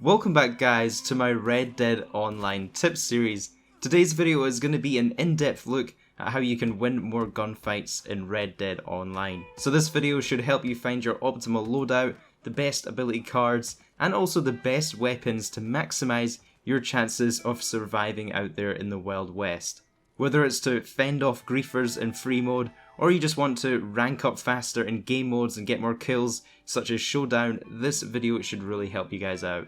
Welcome back guys to my Red Dead Online tips series. Today's video is going to be an in-depth look at how you can win more gunfights in Red Dead Online. So this video should help you find your optimal loadout, the best ability cards, and also the best weapons to maximize your chances of surviving out there in the Wild West. Whether it's to fend off griefers in free mode, or you just want to rank up faster in game modes and get more kills, such as Showdown, this video should really help you guys out.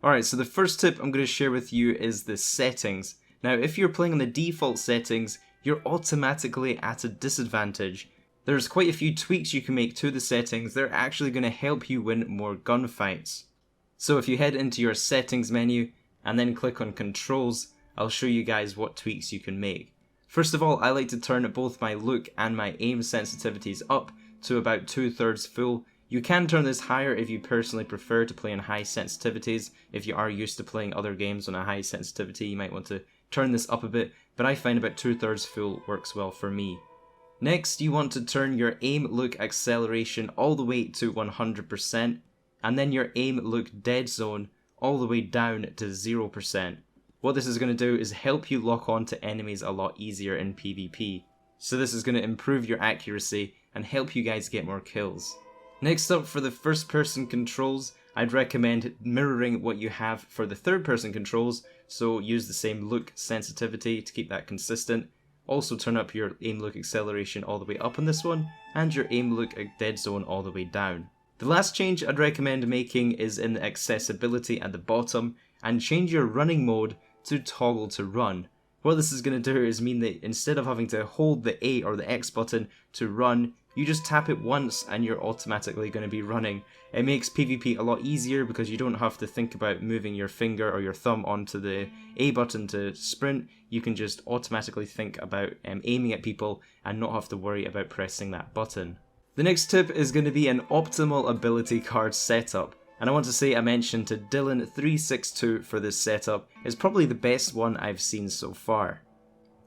Alright, so the first tip I'm going to share with you is the settings. Now, if you're playing on the default settings, you're automatically at a disadvantage. There's quite a few tweaks you can make to the settings that are actually going to help you win more gunfights. So if you head into your settings menu and then click on controls, I'll show you guys what tweaks you can make. First of all, I like to turn both my look and my aim sensitivities up to about 2/3 full. You can turn this higher if you personally prefer to play on high sensitivities. If you are used to playing other games on a high sensitivity, you might want to turn this up a bit, but I find about 2/3 full works well for me. Next, you want to turn your aim look acceleration all the way to 100%, and then your aim look dead zone all the way down to 0%. What this is going to do is help you lock on to enemies a lot easier in PvP. So this is going to improve your accuracy and help you guys get more kills. Next up, for the first person controls, I'd recommend mirroring what you have for the third person controls, so use the same look sensitivity to keep that consistent. Also turn up your aim look acceleration all the way up on this one, and your aim look dead zone all the way down. The last change I'd recommend making is in the accessibility at the bottom, and change your running mode to toggle to run. What this is going to do is mean that instead of having to hold the A or the X button to run, you just tap it once and you're automatically going to be running. It makes PvP a lot easier because you don't have to think about moving your finger or your thumb onto the A button to sprint. You can just automatically think about aiming at people and not have to worry about pressing that button. The next tip is going to be an optimal ability card setup. And I want to say a mention to Dylan362 for this setup. It's probably the best one I've seen so far.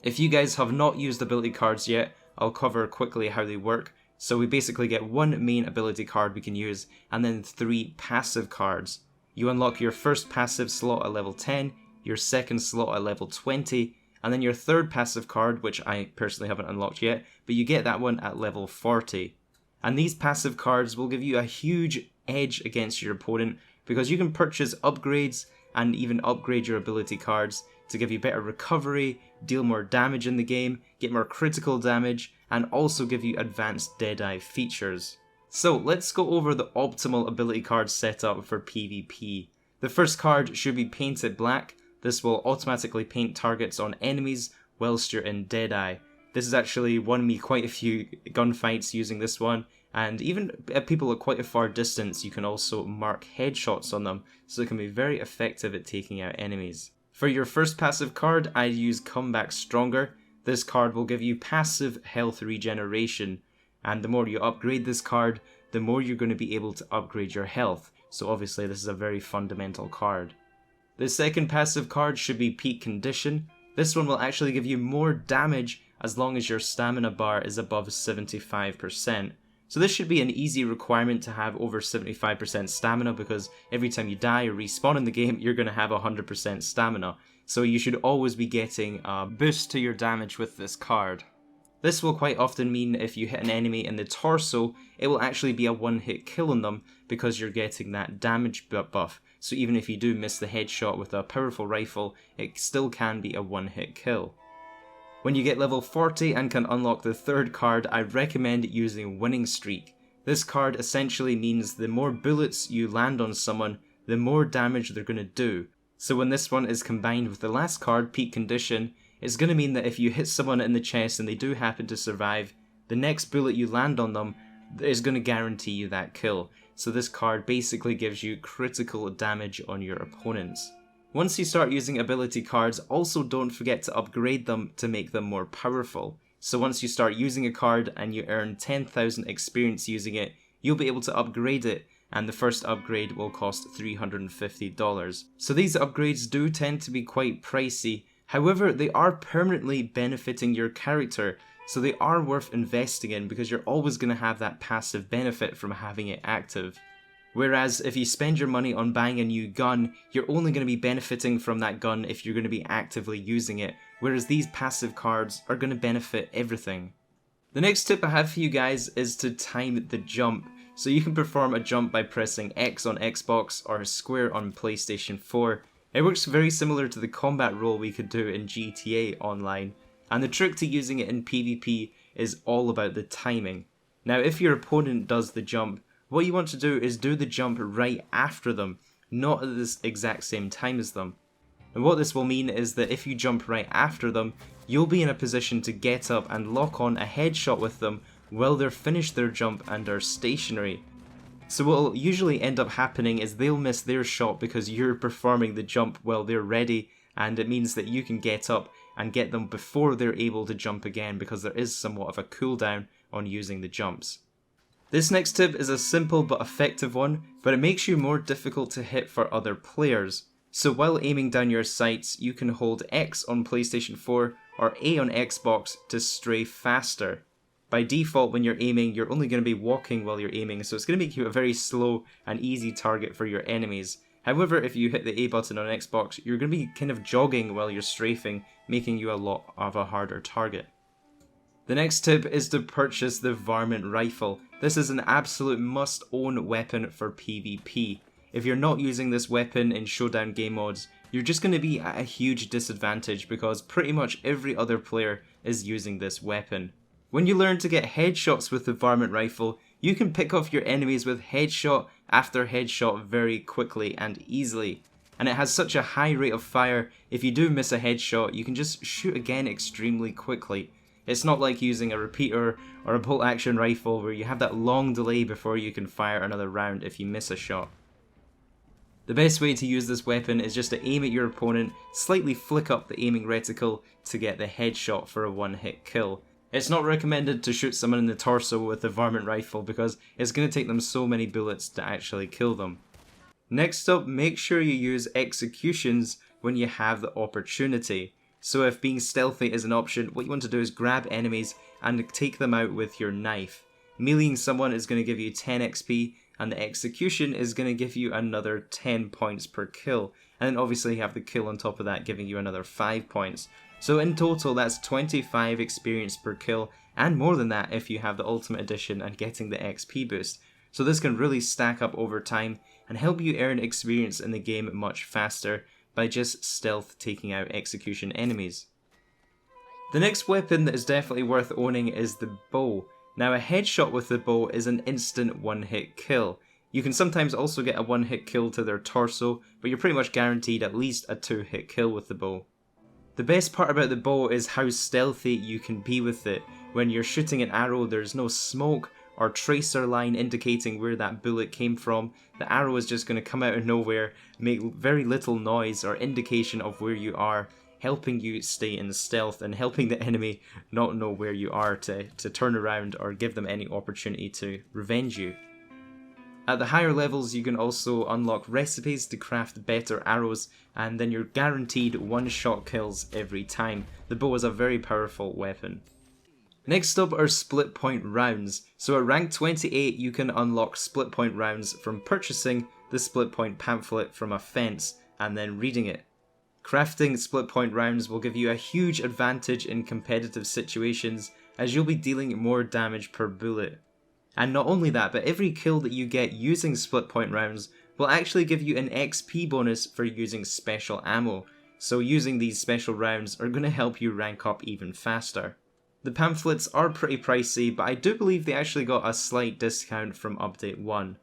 If you guys have not used ability cards yet, I'll cover quickly how they work. So we basically get one main ability card we can use, and then 3 passive cards. You unlock your first passive slot at level 10, your second slot at level 20, and then your third passive card, which I personally haven't unlocked yet, but you get that one at level 40. And these passive cards will give you a huge edge against your opponent, because you can purchase upgrades and even upgrade your ability cards to give you better recovery, deal more damage in the game, get more critical damage, and also give you advanced Deadeye features. So let's go over the optimal ability card setup for PvP. The first card should be painted black. This will automatically paint targets on enemies whilst you're in Deadeye. This has actually won me quite a few gunfights using this one, and even at people at quite a far distance you can also mark headshots on them, so it can be very effective at taking out enemies. For your first passive card, I'd use Come Back Stronger. This card will give you passive health regeneration, and the more you upgrade this card, the more you're going to be able to upgrade your health, so obviously this is a very fundamental card. The second passive card should be Peak Condition. This one will actually give you more damage as long as your stamina bar is above 75%. So this should be an easy requirement to have over 75% stamina, because every time you die or respawn in the game, you're going to have 100% stamina. So you should always be getting a boost to your damage with this card. This will quite often mean if you hit an enemy in the torso, it will actually be a one-hit kill on them because you're getting that damage buff. So even if you do miss the headshot with a powerful rifle, it still can be a one-hit kill. When you get level 40 and can unlock the third card, I recommend using Winning Streak. This card essentially means the more bullets you land on someone, the more damage they're going to do. So when this one is combined with the last card, Peak Condition, it's going to mean that if you hit someone in the chest and they do happen to survive, the next bullet you land on them is going to guarantee you that kill. So this card basically gives you critical damage on your opponents. Once you start using ability cards, also don't forget to upgrade them to make them more powerful. So once you start using a card and you earn 10,000 experience using it, you'll be able to upgrade it, and the first upgrade will cost $350. So these upgrades do tend to be quite pricey, however they are permanently benefiting your character, so they are worth investing in because you're always going to have that passive benefit from having it active. Whereas if you spend your money on buying a new gun, you're only going to be benefiting from that gun if you're going to be actively using it, whereas these passive cards are going to benefit everything. The next tip I have for you guys is to time the jump. So you can perform a jump by pressing X on Xbox or square on PlayStation 4. It works very similar to the combat roll we could do in GTA Online, and the trick to using it in PvP is all about the timing. Now if your opponent does the jump, what you want to do is do the jump right after them, not at this exact same time as them. And what this will mean is that if you jump right after them, you'll be in a position to get up and lock on a headshot with them while they're finished their jump and are stationary. So what will usually end up happening is they'll miss their shot because you're performing the jump while they're ready, and it means that you can get up and get them before they're able to jump again because there is somewhat of a cooldown on using the jumps. This next tip is a simple but effective one, but it makes you more difficult to hit for other players. So while aiming down your sights, you can hold X on PlayStation 4 or A on Xbox to strafe faster. By default, when you're aiming, you're only going to be walking while you're aiming, so it's going to make you a very slow and easy target for your enemies. However, if you hit the A button on Xbox, you're going to be kind of jogging while you're strafing, making you a lot of a harder target. The next tip is to purchase the Varmint Rifle. This is an absolute must-own weapon for PvP. If you're not using this weapon in Showdown game modes, you're just going to be at a huge disadvantage because pretty much every other player is using this weapon. When you learn to get headshots with the Varmint Rifle, you can pick off your enemies with headshot after headshot very quickly and easily. And it has such a high rate of fire, if you do miss a headshot, you can just shoot again extremely quickly. It's not like using a repeater or a bolt action rifle where you have that long delay before you can fire another round if you miss a shot. The best way to use this weapon is just to aim at your opponent, slightly flick up the aiming reticle to get the headshot for a one-hit kill. It's not recommended to shoot someone in the torso with the Varmint Rifle because it's going to take them so many bullets to actually kill them. Next up, make sure you use executions when you have the opportunity. So if being stealthy is an option, what you want to do is grab enemies and take them out with your knife. Meleeing someone is going to give you 10 XP, and the execution is going to give you another 10 points per kill. And then obviously you have the kill on top of that giving you another 5 points. So in total that's 25 experience per kill, and more than that if you have the Ultimate Edition and getting the XP boost. So this can really stack up over time and help you earn experience in the game much faster by just stealth taking out execution enemies. The next weapon that is definitely worth owning is the bow. Now a headshot with the bow is an instant one-hit kill. You can sometimes also get a one-hit kill to their torso, but you're pretty much guaranteed at least a 2-hit kill with the bow. The best part about the bow is how stealthy you can be with it. When you're shooting an arrow, there's no smoke or tracer line indicating where that bullet came from. The arrow is just going to come out of nowhere, make very little noise or indication of where you are, helping you stay in stealth and helping the enemy not know where you are to turn around or give them any opportunity to revenge you. At the higher levels you can also unlock recipes to craft better arrows, and then you're guaranteed one-shot kills every time. The bow is a very powerful weapon. Next up are split point rounds. So at rank 28 you can unlock split point rounds from purchasing the split point pamphlet from a fence and then reading it. Crafting split point rounds will give you a huge advantage in competitive situations as you'll be dealing more damage per bullet. And not only that, but every kill that you get using split point rounds will actually give you an XP bonus for using special ammo. So using these special rounds are going to help you rank up even faster. The pamphlets are pretty pricey, but I do believe they actually got a slight discount from update 1.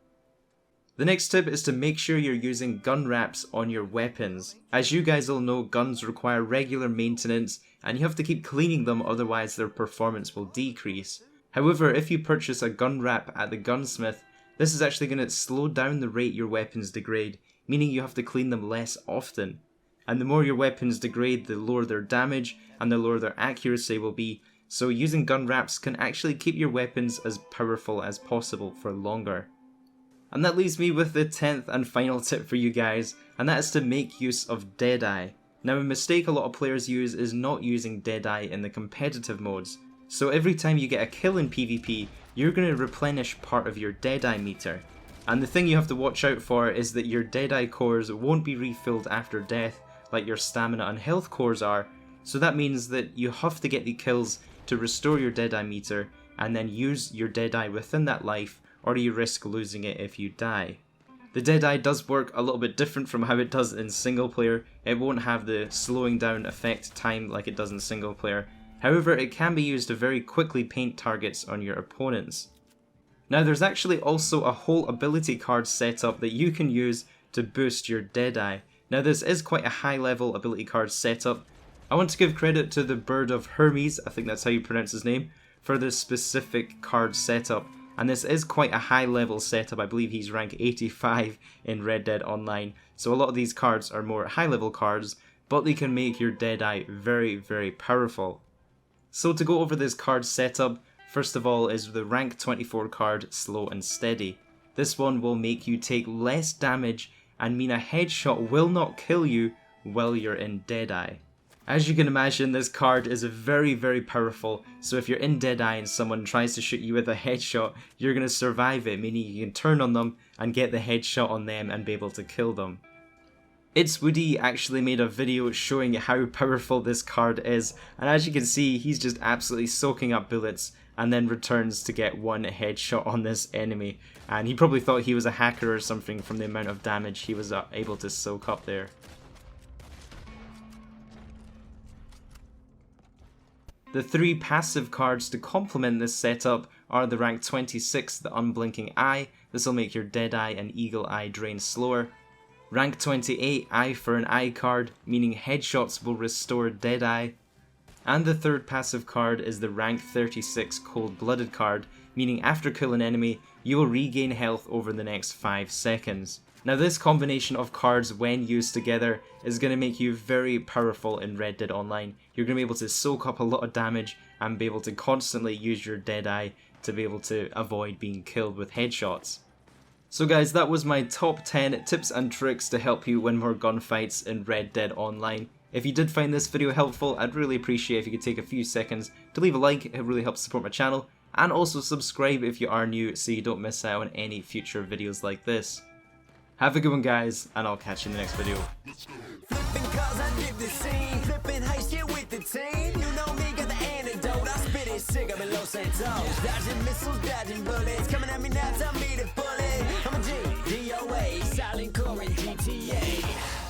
The next tip is to make sure you're using gun wraps on your weapons. As you guys all know, guns require regular maintenance and you have to keep cleaning them, otherwise their performance will decrease. However, if you purchase a gun wrap at the gunsmith, this is actually going to slow down the rate your weapons degrade, meaning you have to clean them less often. And the more your weapons degrade, the lower their damage and the lower their accuracy will be, so using gun wraps can actually keep your weapons as powerful as possible for longer. And that leaves me with the 10th and final tip for you guys, and that is to make use of Deadeye. Now a mistake a lot of players use is not using Deadeye in the competitive modes. So every time you get a kill in PvP, you're going to replenish part of your Deadeye meter. And the thing you have to watch out for is that your Deadeye cores won't be refilled after death like your stamina and health cores are, so that means that you have to get the kills to restore your Deadeye meter and then use your Deadeye within that life, or you risk losing it if you die. The Deadeye does work a little bit different from how it does in single player. It won't have the slowing down effect time like it does in single player. However, it can be used to very quickly paint targets on your opponents. Now there's actually also a whole ability card setup that you can use to boost your Deadeye. Now this is quite a high level ability card setup. I want to give credit to the Bird of Hermes, I think that's how you pronounce his name, for this specific card setup. And this is quite a high level setup. I believe he's rank 85 in Red Dead Online. So a lot of these cards are more high level cards, but they can make your Deadeye very, very powerful. So to go over this card setup, first of all is the rank 24 card, Slow and Steady. This one will make you take less damage and mean a headshot will not kill you while you're in Deadeye. As you can imagine, this card is very, very powerful, so if you're in Deadeye and someone tries to shoot you with a headshot, you're going to survive it, meaning you can turn on them and get the headshot on them and be able to kill them. It's Woody actually made a video showing how powerful this card is, and as you can see, he's just absolutely soaking up bullets and then returns to get one headshot on this enemy, and he probably thought he was a hacker or something from the amount of damage he was able to soak up there. The three passive cards to complement this setup are the rank 26, the Unblinking Eye. This will make your Deadeye and Eagle Eye drain slower. Rank 28, Eye for an Eye card, meaning headshots will restore Deadeye. And the third passive card is the rank 36 Cold Blooded card, meaning after kill an enemy, you will regain health over the next 5 seconds. Now this combination of cards when used together is going to make you very powerful in Red Dead Online. You're going to be able to soak up a lot of damage and be able to constantly use your Deadeye to be able to avoid being killed with headshots. So guys, that was my top 10 tips and tricks to help you win more gunfights in Red Dead Online. If you did find this video helpful, I'd really appreciate if you could take a few seconds to leave a like. It really helps support my channel, and also subscribe if you are new so you don't miss out on any future videos like this. Have a good one guys, and I'll catch you in the next video. Flipping cars, I did the scene. Flipping high shit with the team. You know me, got the antidote. I spit it sick up in Los Santos. Dodging missiles, dodging bullets. Coming at me now, tell me to pull it. I'm a G, DOA, silent core in GTA.